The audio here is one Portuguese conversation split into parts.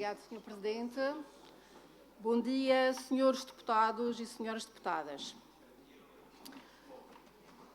Obrigada, Sr. Presidente. Bom dia, senhores deputados e senhoras deputadas.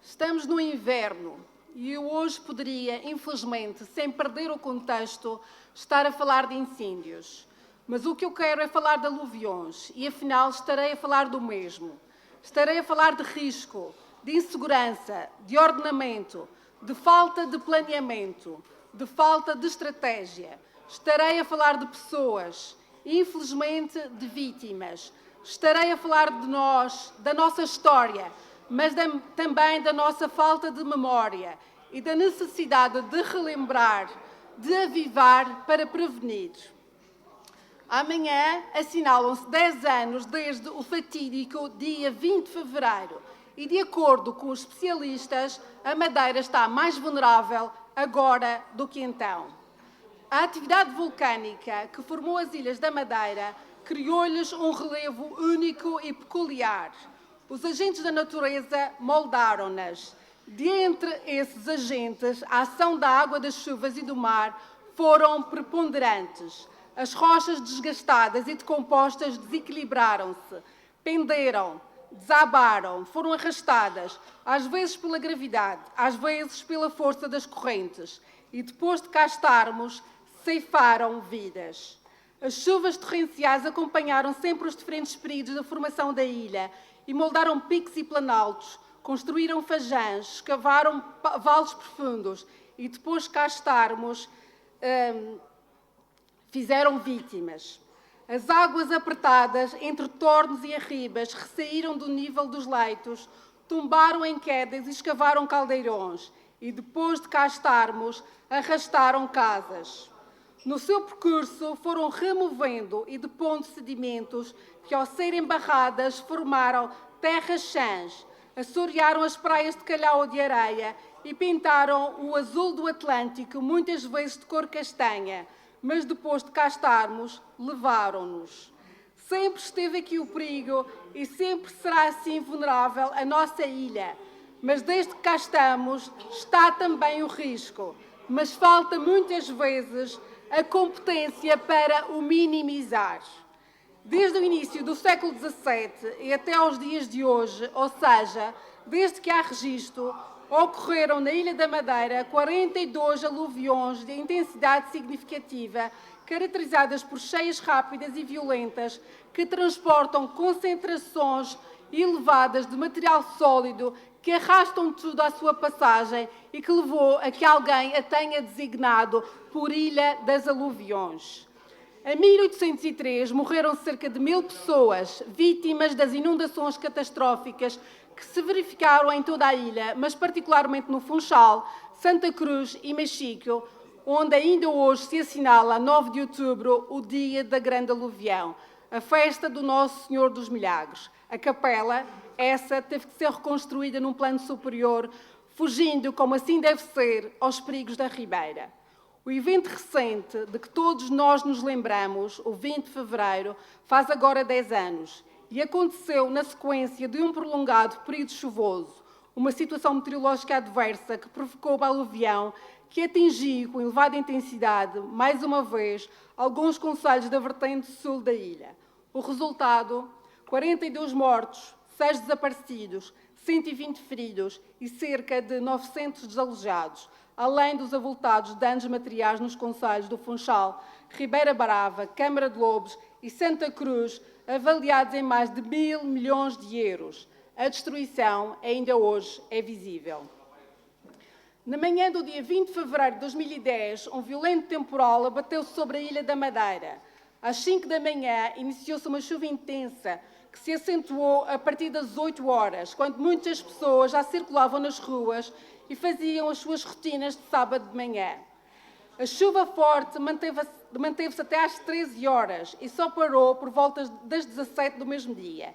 Estamos no inverno e eu hoje poderia, infelizmente, sem perder o contexto, estar a falar de incêndios. Mas o que eu quero é falar de aluviões e, afinal, estarei a falar do mesmo. Estarei a falar de risco, de insegurança, de ordenamento, de falta de planeamento, de falta de estratégia. Estarei a falar de pessoas, infelizmente de vítimas. Estarei a falar de nós, da nossa história, mas também da nossa falta de memória e da necessidade de relembrar, de avivar para prevenir. Amanhã assinalam-se 10 anos desde o fatídico dia 20 de fevereiro e, de acordo com os especialistas, a Madeira está mais vulnerável agora do que então. A atividade vulcânica que formou as Ilhas da Madeira criou-lhes um relevo único e peculiar. Os agentes da natureza moldaram-nas. De entre esses agentes, a ação da água, das chuvas e do mar foram preponderantes. As rochas desgastadas e decompostas desequilibraram-se, penderam, desabaram, foram arrastadas, às vezes pela gravidade, às vezes pela força das correntes. E depois de cá estarmos, ceifaram vidas. As chuvas torrenciais acompanharam sempre os diferentes períodos da formação da ilha e moldaram picos e planaltos, construíram fajãs, escavaram vales profundos e depois de cá estarmos, fizeram vítimas. As águas apertadas entre tornos e arribas ressaíram do nível dos leitos, tombaram em quedas e escavaram caldeirões e depois de cá estarmos, arrastaram casas. No seu percurso, foram removendo e depondo sedimentos que, ao serem barradas, formaram terras chãs, assorearam as praias de calhau ou de areia e pintaram o azul do Atlântico, muitas vezes de cor castanha, mas depois de cá estarmos, levaram-nos. Sempre esteve aqui o perigo e sempre será assim vulnerável a nossa ilha, mas desde que cá estamos, está também o risco, mas falta muitas vezes a competência para o minimizar. Desde o início do século XVII e até aos dias de hoje, ou seja, desde que há registro, ocorreram na Ilha da Madeira 42 aluviões de intensidade significativa, caracterizadas por cheias rápidas e violentas, que transportam concentrações elevadas de material sólido que arrastam tudo à sua passagem e que levou a que alguém a tenha designado por Ilha das Aluviões. Em 1803 morreram cerca de 1000 pessoas, vítimas das inundações catastróficas que se verificaram em toda a ilha, mas particularmente no Funchal, Santa Cruz e Mexico, onde ainda hoje se assinala, a 9 de outubro, o dia da Grande Aluvião, a festa do Nosso Senhor dos Milagres. A capela, essa, teve que ser reconstruída num plano superior, fugindo, como assim deve ser, aos perigos da Ribeira. O evento recente de que todos nós nos lembramos, o 20 de fevereiro, faz agora 10 anos e aconteceu na sequência de um prolongado período chuvoso, uma situação meteorológica adversa que provocou o aluvião que atingiu com elevada intensidade, mais uma vez, alguns concelhos da vertente sul da ilha. O resultado, 42 mortos, 6 desaparecidos, 120 feridos e cerca de 900 desalojados, além dos avultados danos materiais nos concelhos do Funchal, Ribeira Brava, Câmara de Lobos e Santa Cruz, avaliados em mais de 1.000 milhões de euros. A destruição ainda hoje é visível. Na manhã do dia 20 de fevereiro de 2010, um violento temporal abateu-se sobre a Ilha da Madeira. Às 5 da manhã, iniciou-se uma chuva intensa, que se acentuou a partir das 8 horas, quando muitas pessoas já circulavam nas ruas e faziam as suas rotinas de sábado de manhã. A chuva forte manteve-se até às 13 horas e só parou por volta das 17 do mesmo dia.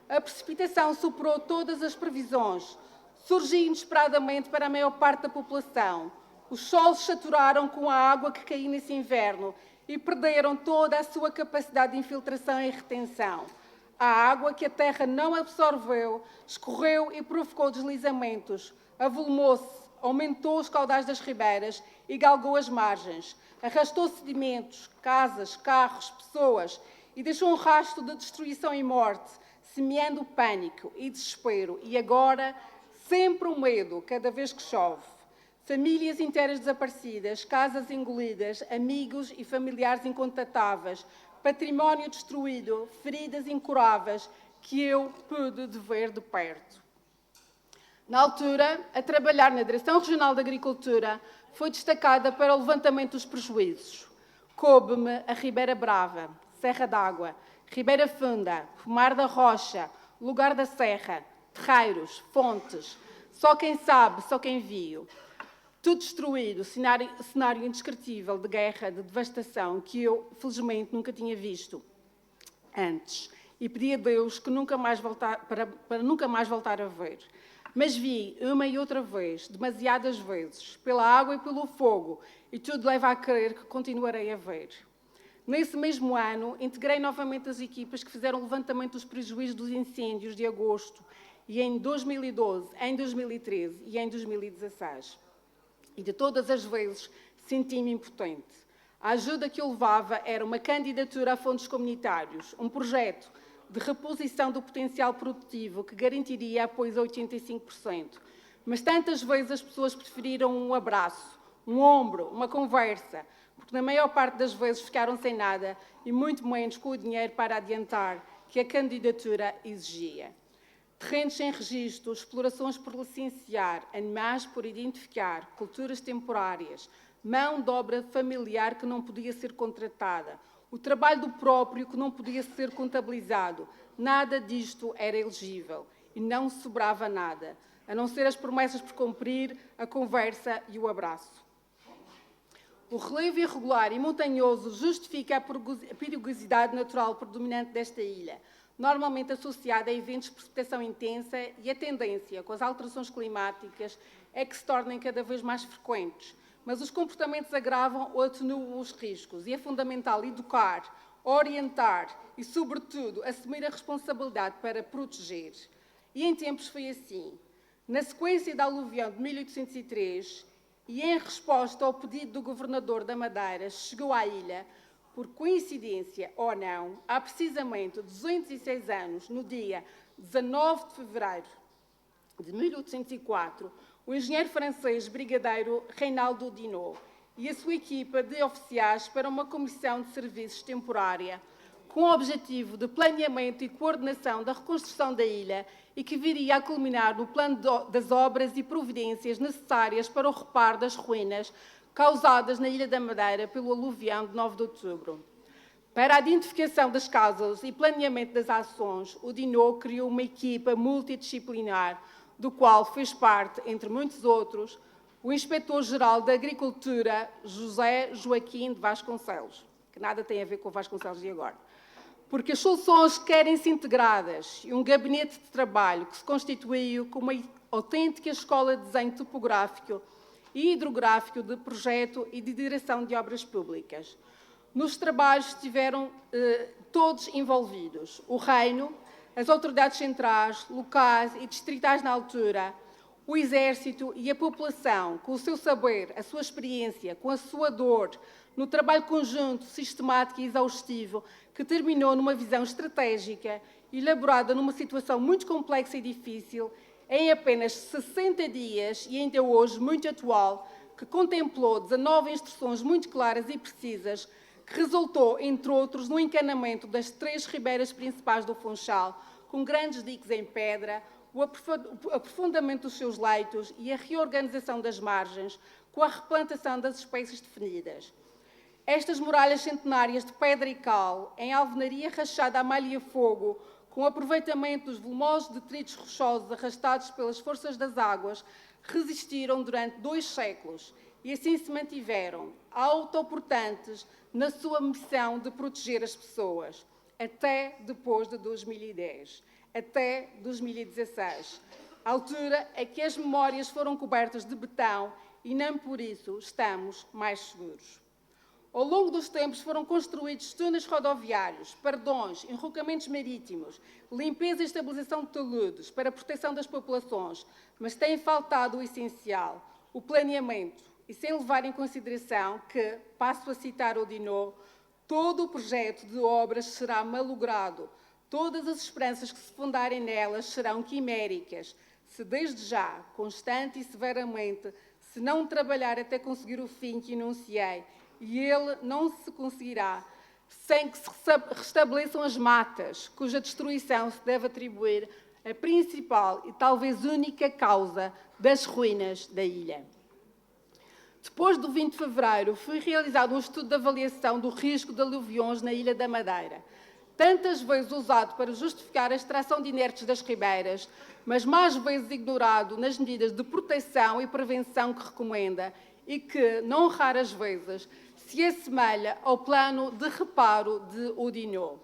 A precipitação superou todas as previsões, surgiu inesperadamente para a maior parte da população. Os solos saturaram com a água que caiu nesse inverno e perderam toda a sua capacidade de infiltração e retenção. A água que a terra não absorveu escorreu e provocou deslizamentos, avolumou-se, aumentou os caudais das ribeiras e galgou as margens, arrastou sedimentos, casas, carros, pessoas e deixou um rastro de destruição e morte, semeando pânico e desespero e agora sempre o medo cada vez que chove. Famílias inteiras desaparecidas, casas engolidas, amigos e familiares incontatáveis, património destruído, feridas incuráveis que eu pude ver de perto. Na altura, a trabalhar na Direção Regional de Agricultura, foi destacada para o levantamento dos prejuízos. Coube-me a Ribeira Brava, Serra d'Água, Ribeira Funda, Pomar da Rocha, Lugar da Serra, Terreiros, Fontes. Só quem sabe, só quem viu. Tudo destruído, cenário indescritível de guerra, de devastação, que eu, felizmente, nunca tinha visto antes. E pedi a Deus que para nunca mais voltar a ver. Mas vi, uma e outra vez, demasiadas vezes, pela água e pelo fogo, e tudo leva a crer que continuarei a ver. Nesse mesmo ano, integrei novamente as equipas que fizeram o levantamento dos prejuízos dos incêndios de agosto, e em 2012, em 2013 e em 2016. E de todas as vezes senti-me impotente. A ajuda que eu levava era uma candidatura a fundos comunitários, um projeto de reposição do potencial produtivo que garantiria apoio a 85%. Mas tantas vezes as pessoas preferiram um abraço, um ombro, uma conversa, porque na maior parte das vezes ficaram sem nada e muito menos com o dinheiro para adiantar que a candidatura exigia. Terrenos sem registro, explorações por licenciar, animais por identificar, culturas temporárias, mão de obra familiar que não podia ser contratada, o trabalho do próprio que não podia ser contabilizado. Nada disto era elegível e não sobrava nada, a não ser as promessas por cumprir, a conversa e o abraço. O relevo irregular e montanhoso justifica a perigosidade natural predominante desta ilha, normalmente associada a eventos de precipitação intensa, e a tendência, com as alterações climáticas, é que se tornem cada vez mais frequentes. Mas os comportamentos agravam ou atenuam os riscos, e é fundamental educar, orientar e, sobretudo, assumir a responsabilidade para proteger. E em tempos foi assim. Na sequência da aluvião de 1803, e em resposta ao pedido do governador da Madeira, chegou à ilha, por coincidência ou não, há precisamente 206 anos, no dia 19 de fevereiro de 1804, o engenheiro francês brigadeiro Reinaldo Dinot e a sua equipa de oficiais para uma comissão de serviços temporária, com o objetivo de planeamento e coordenação da reconstrução da ilha e que viria a culminar no plano das obras e providências necessárias para o reparo das ruínas causadas na Ilha da Madeira pelo aluvião de 9 de outubro. Para a identificação das causas e planeamento das ações, o Dinot criou uma equipa multidisciplinar, do qual fez parte, entre muitos outros, o Inspetor-Geral da Agricultura, José Joaquim de Vasconcelos, que nada tem a ver com Vasconcelos de agora. Porque as soluções querem-se integradas e um gabinete de trabalho que se constituiu como uma autêntica escola de desenho topográfico e hidrográfico de projeto e de direção de obras públicas. Nos trabalhos estiveram todos envolvidos: o Reino, as autoridades centrais, locais e distritais na altura, o Exército e a população, com o seu saber, a sua experiência, com a sua dor, no trabalho conjunto, sistemático e exaustivo, que terminou numa visão estratégica, elaborada numa situação muito complexa e difícil, em apenas 60 dias e ainda hoje muito atual, que contemplou 19 instruções muito claras e precisas, que resultou, entre outros, no encanamento das 3 ribeiras principais do Funchal, com grandes diques em pedra, o aprofundamento dos seus leitos e a reorganização das margens, com a replantação das espécies definidas. Estas muralhas centenárias de pedra e cal, em alvenaria rachada a malha e a fogo, com o aproveitamento dos volumosos detritos rochosos arrastados pelas forças das águas, resistiram durante 2 séculos e assim se mantiveram, autoportantes, na sua missão de proteger as pessoas, até depois de 2010, até 2016, altura em que as memórias foram cobertas de betão e nem por isso estamos mais seguros. Ao longo dos tempos foram construídos túneis rodoviários, pardões, enrocamentos marítimos, limpeza e estabilização de taludes para a proteção das populações, mas tem faltado o essencial: o planeamento, e sem levar em consideração que, passo a citar Oudinot, todo o projeto de obras será malogrado, todas as esperanças que se fundarem nelas serão quiméricas, se desde já, constante e severamente, se não trabalhar até conseguir o fim que enunciei, e ele não se conseguirá sem que se restabeleçam as matas, cuja destruição se deve atribuir a principal e talvez única causa das ruínas da ilha. Depois do 20 de fevereiro, foi realizado um estudo de avaliação do risco de aluviões na Ilha da Madeira, tantas vezes usado para justificar a extração de inertes das ribeiras, mas mais vezes ignorado nas medidas de proteção e prevenção que recomenda e que, não raras vezes, se assemelha ao plano de reparo de Oudinot.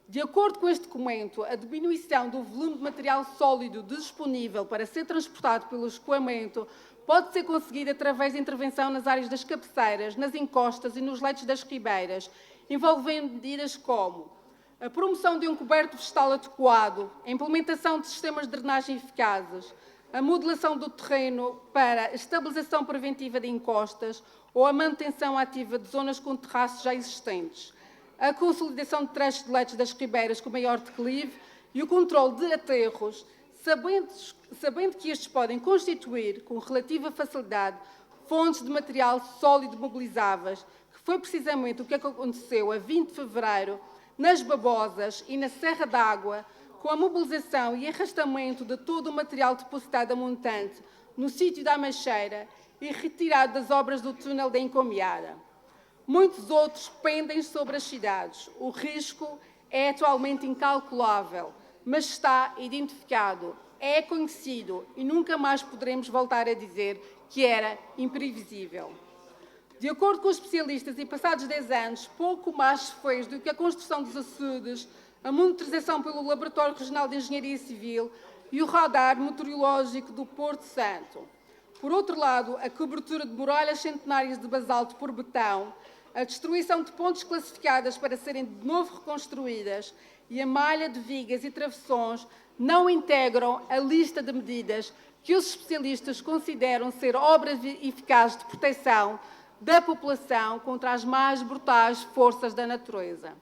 De acordo com este documento, a diminuição do volume de material sólido disponível para ser transportado pelo escoamento pode ser conseguida através de intervenção nas áreas das cabeceiras, nas encostas e nos leitos das ribeiras, envolvendo medidas como a promoção de um coberto vegetal adequado, a implementação de sistemas de drenagem eficazes, a modelação do terreno para a estabilização preventiva de encostas ou a manutenção ativa de zonas com terraços já existentes, a consolidação de trechos de leitos das ribeiras com maior declive e o controle de aterros, sabendo que estes podem constituir, com relativa facilidade, fontes de material sólido mobilizáveis, que foi precisamente o que aconteceu a 20 de fevereiro nas Babosas e na Serra d'Água, com a mobilização e arrastamento de todo o material depositado a montante no sítio da Macheira e retirado das obras do túnel da Encomiada. Muitos outros pendem sobre as cidades. O risco é atualmente incalculável, mas está identificado, é conhecido e nunca mais poderemos voltar a dizer que era imprevisível. De acordo com os especialistas, e passados 10 anos, pouco mais se fez do que a construção dos açudes, a monitorização pelo Laboratório Regional de Engenharia Civil e o radar meteorológico do Porto Santo. Por outro lado, a cobertura de muralhas centenárias de basalto por betão, a destruição de pontes classificadas para serem de novo reconstruídas e a malha de vigas e travessões não integram a lista de medidas que os especialistas consideram ser obras eficazes de proteção da população contra as mais brutais forças da natureza.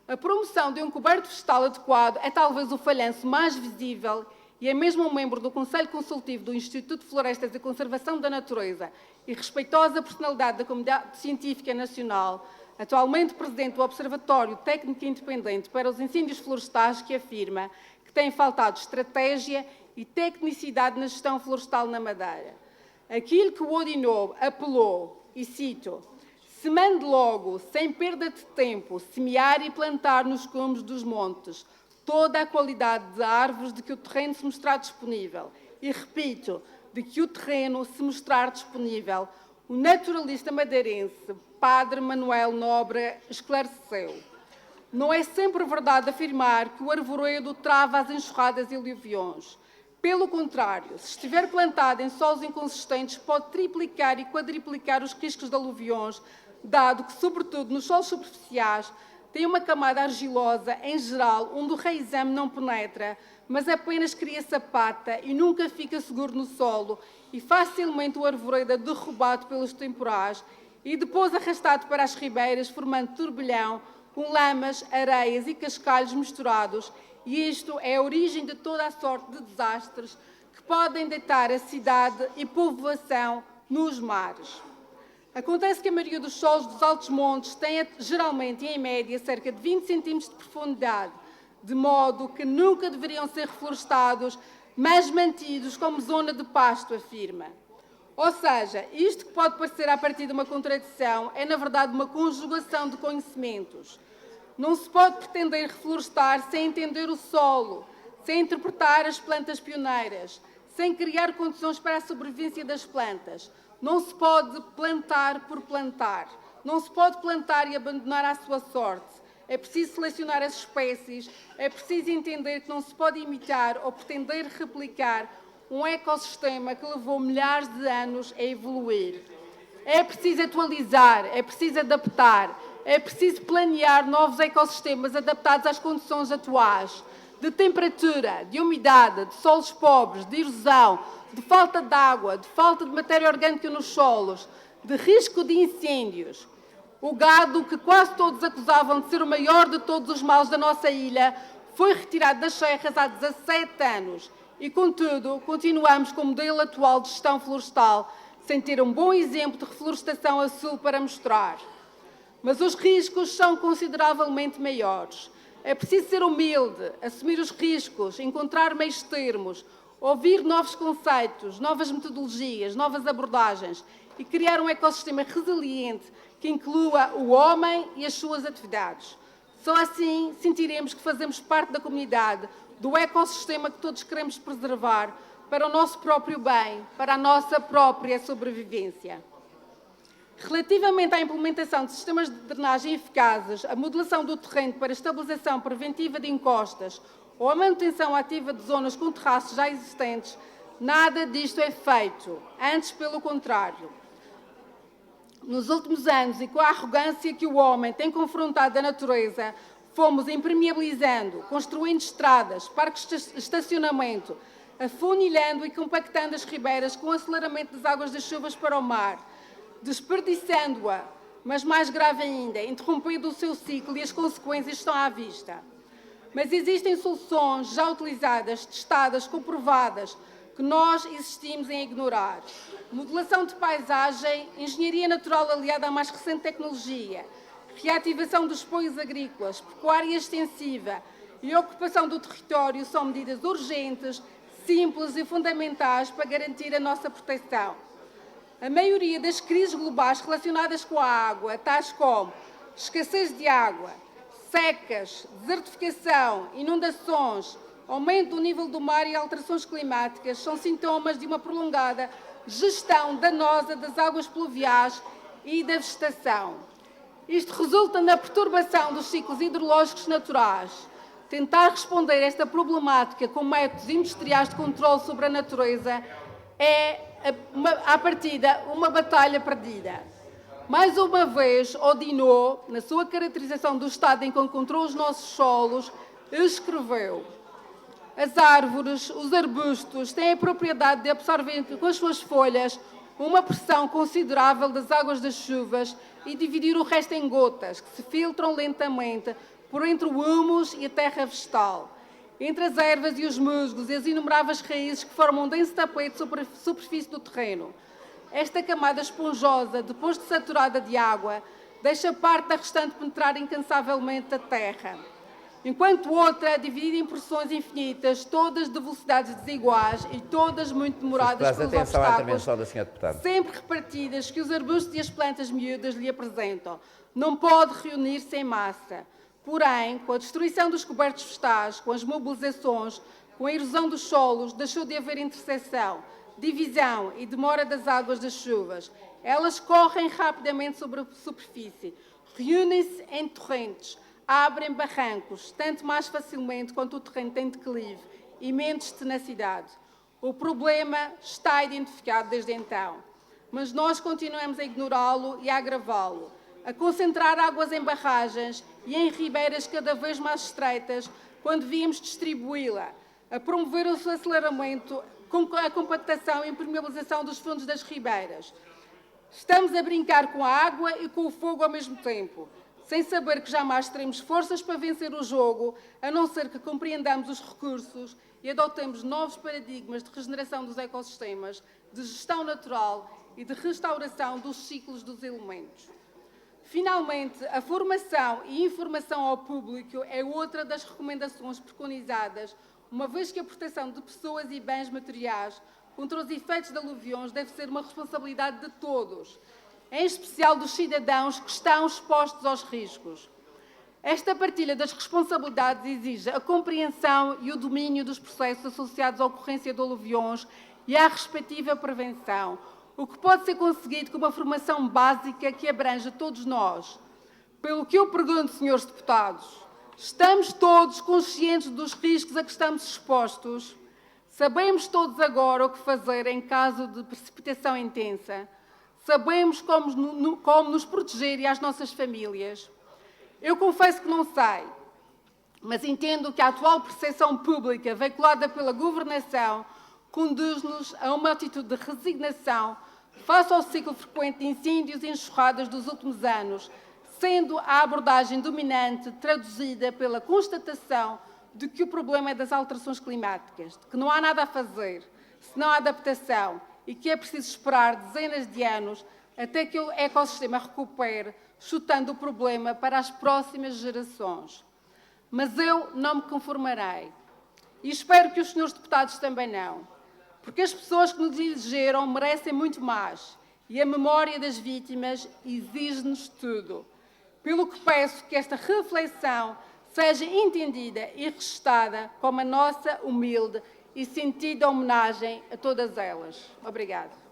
A promoção de um coberto vegetal adequado é talvez o falhanço mais visível e é mesmo um membro do Conselho Consultivo do Instituto de Florestas e Conservação da Natureza e respeitosa personalidade da comunidade científica nacional, atualmente presidente do Observatório Técnico Independente para os Incêndios Florestais, que afirma que tem faltado estratégia e tecnicidade na gestão florestal na Madeira. Aquilo que o Oudinot apelou, e cito, se mande logo, sem perda de tempo, semear e plantar nos cumes dos montes toda a qualidade de árvores de que o terreno se mostrar disponível. E repito, de que o terreno se mostrar disponível. O naturalista madeirense, Padre Manuel Nobre, esclareceu. Não é sempre verdade afirmar que o arvoredo trava as enxurradas e aluviões. Pelo contrário, se estiver plantado em solos inconsistentes, pode triplicar e quadriplicar os riscos de aluviões, dado que, sobretudo nos solos superficiais, tem uma camada argilosa, em geral, onde o raizame não penetra, mas apenas cria sapata e nunca fica seguro no solo, e facilmente o arvoredo é derrubado pelos temporais e depois arrastado para as ribeiras, formando turbilhão, com lamas, areias e cascalhos misturados, e isto é a origem de toda a sorte de desastres que podem deitar a cidade e povoação nos mares. Acontece que a maioria dos solos dos altos montes tem, geralmente, em média, cerca de 20 centímetros de profundidade, de modo que nunca deveriam ser reflorestados, mas mantidos como zona de pasto, afirma. Ou seja, isto que pode parecer a partir de uma contradição é, na verdade, uma conjugação de conhecimentos. Não se pode pretender reflorestar sem entender o solo, sem interpretar as plantas pioneiras, sem criar condições para a sobrevivência das plantas. Não se pode plantar por plantar. Não se pode plantar e abandonar à sua sorte. É preciso selecionar as espécies, é preciso entender que não se pode imitar ou pretender replicar um ecossistema que levou milhares de anos a evoluir. É preciso atualizar, é preciso adaptar, é preciso planear novos ecossistemas adaptados às condições atuais. de temperatura, de umidade, de solos pobres, de erosão, de falta de água, de falta de matéria orgânica nos solos, de risco de incêndios. O gado, que quase todos acusavam de ser o maior de todos os males da nossa ilha, foi retirado das serras há 17 anos e, contudo, continuamos com o modelo atual de gestão florestal, sem ter um bom exemplo de reflorestação a sul para mostrar. Mas os riscos são consideravelmente maiores. É preciso ser humilde, assumir os riscos, encontrar meios termos, ouvir novos conceitos, novas metodologias, novas abordagens e criar um ecossistema resiliente que inclua o homem e as suas atividades. Só assim sentiremos que fazemos parte da comunidade, do ecossistema que todos queremos preservar para o nosso próprio bem, para a nossa própria sobrevivência. Relativamente à implementação de sistemas de drenagem eficazes, a modelação do terreno para a estabilização preventiva de encostas ou a manutenção ativa de zonas com terraços já existentes, nada disto é feito, antes pelo contrário. Nos últimos anos, e com a arrogância que o homem tem confrontado a natureza, fomos impermeabilizando, construindo estradas, parques de estacionamento, afunilhando e compactando as ribeiras com o aceleramento das águas das chuvas para o mar, desperdiçando-a, mas mais grave ainda, interrompendo o seu ciclo e as consequências estão à vista. Mas existem soluções já utilizadas, testadas, comprovadas, que nós insistimos em ignorar. Modelação de paisagem, engenharia natural aliada à mais recente tecnologia, reativação dos apoios agrícolas, pecuária extensiva e ocupação do território são medidas urgentes, simples e fundamentais para garantir a nossa proteção. A maioria das crises globais relacionadas com a água, tais como escassez de água, secas, desertificação, inundações, aumento do nível do mar e alterações climáticas, são sintomas de uma prolongada gestão danosa das águas pluviais e da vegetação. Isto resulta na perturbação dos ciclos hidrológicos naturais. Tentar responder a esta problemática com métodos industriais de controle sobre a natureza é, à partida, uma batalha perdida. Mais uma vez, Odinou, na sua caracterização do estado em que encontrou os nossos solos, escreveu: as árvores, os arbustos, têm a propriedade de absorver com as suas folhas uma pressão considerável das águas das chuvas e dividir o resto em gotas, que se filtram lentamente por entre o humus e a terra vegetal, entre as ervas e os musgos e as inumeráveis raízes que formam um denso tapete sobre a superfície do terreno. Esta camada esponjosa, depois de saturada de água, deixa parte da restante penetrar incansavelmente a terra, enquanto outra, dividida em porções infinitas, todas de velocidades desiguais e todas muito demoradas pelos obstáculos, sempre repartidas, que os arbustos e as plantas miúdas lhe apresentam. Não pode reunir-se em massa. Porém, com a destruição dos cobertos vegetais, com as mobilizações, com a erosão dos solos, deixou de haver interseção, divisão e demora das águas das chuvas. Elas correm rapidamente sobre a superfície, reúnem-se em torrentes, abrem barrancos, tanto mais facilmente quanto o terreno tem declive e menos tenacidade. O problema está identificado desde então, mas nós continuamos a ignorá-lo e a agravá-lo, a concentrar águas em barragens e em ribeiras cada vez mais estreitas, quando devíamos distribuí-la, a promover o seu aceleramento com a compactação e impermeabilização dos fundos das ribeiras. Estamos a brincar com a água e com o fogo ao mesmo tempo, sem saber que jamais teremos forças para vencer o jogo, a não ser que compreendamos os recursos e adotemos novos paradigmas de regeneração dos ecossistemas, de gestão natural e de restauração dos ciclos dos elementos. Finalmente, a formação e informação ao público é outra das recomendações preconizadas, uma vez que a proteção de pessoas e bens materiais contra os efeitos de aluviões deve ser uma responsabilidade de todos, em especial dos cidadãos que estão expostos aos riscos. Esta partilha das responsabilidades exige a compreensão e o domínio dos processos associados à ocorrência de aluviões e à respectiva prevenção, o que pode ser conseguido com uma formação básica que abrange todos nós. Pelo que eu pergunto, senhores deputados, estamos todos conscientes dos riscos a que estamos expostos? Sabemos todos agora o que fazer em caso de precipitação intensa? Sabemos como nos proteger e as nossas famílias? Eu confesso que não sei. mas entendo que a atual percepção pública veiculada pela governação conduz-nos a uma atitude de resignação face ao ciclo frequente de incêndios e enxurradas dos últimos anos, sendo a abordagem dominante traduzida pela constatação de que o problema é das alterações climáticas, de que não há nada a fazer, senão a adaptação, e que é preciso esperar dezenas de anos até que o ecossistema recupere, chutando o problema para as próximas gerações. Mas eu não me conformarei. E espero que os senhores deputados também não. Porque as pessoas que nos elegeram merecem muito mais. E a memória das vítimas exige-nos tudo. Pelo que peço que esta reflexão seja entendida e registada como a nossa humilde e sentida homenagem a todas elas. Obrigada.